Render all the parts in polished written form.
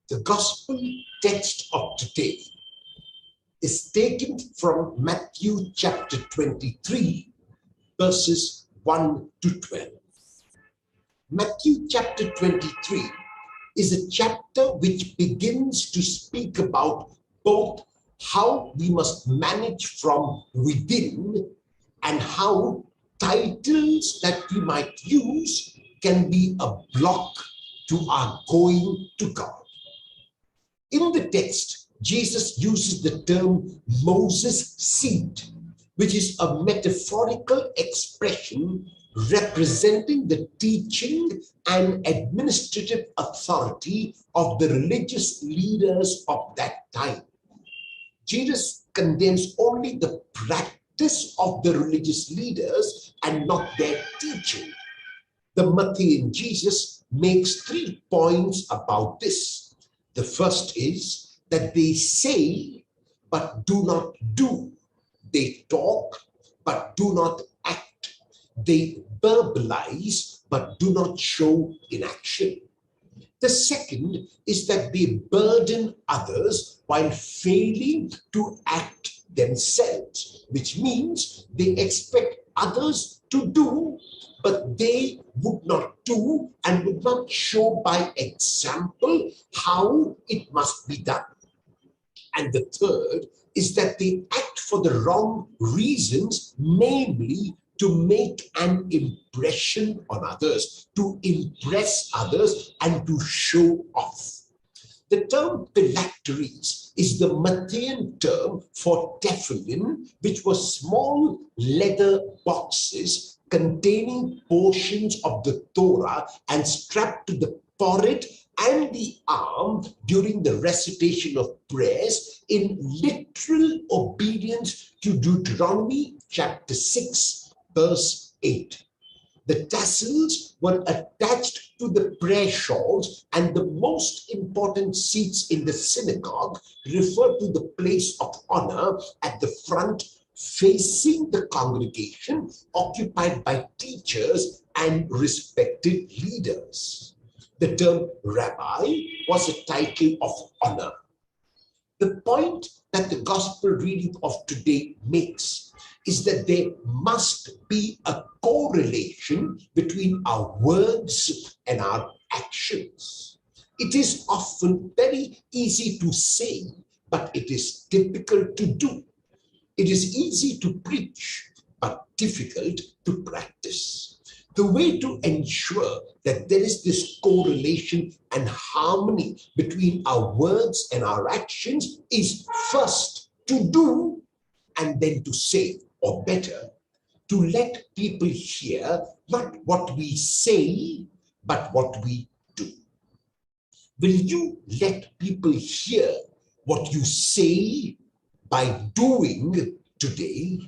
The gospel text of today is taken from Matthew chapter 23, verses 1 to 12. Matthew chapter 23 is a chapter which begins to speak about both how we must manage from within and how titles that we might use can be a block to our going to God. In the text, Jesus uses the term Moses' seat, which is a metaphorical expression representing the teaching and administrative authority of the religious leaders of that time. Jesus condemns only the practice of the religious leaders and not their teaching. The Matthean Jesus makes 3 points about this. The first is that they say, but do not do. They talk, but do not act. They verbalize, but do not show in action. The second is that they burden others while failing to act themselves, which means they expect others to do, but they would not do and would not show by example how it must be done. And the third is that they act for the wrong reasons, namely to make an impression on others, to impress others, and to show off. The term phylacteries is the Matthean term for tefillin, which were small leather boxes containing portions of the Torah and strapped to the forehead and the arm during the recitation of prayers in literal obedience to Deuteronomy chapter 6, verse 8. The tassels were attached to the prayer shawls, and the most important seats in the synagogue refer to the place of honor at the front facing the congregation, occupied by teachers and respected leaders. The term rabbi was a title of honor. The point that the gospel reading of today makes is that there must be a correlation between our words and our actions. It is often very easy to say, but it is difficult to do. It is easy to preach, but difficult to practice. The way to ensure that there is this correlation and harmony between our words and our actions is first to do and then to say, or better, to let people hear not what we say, but what we do. Will you let people hear what you say by doing today?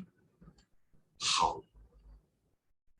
How?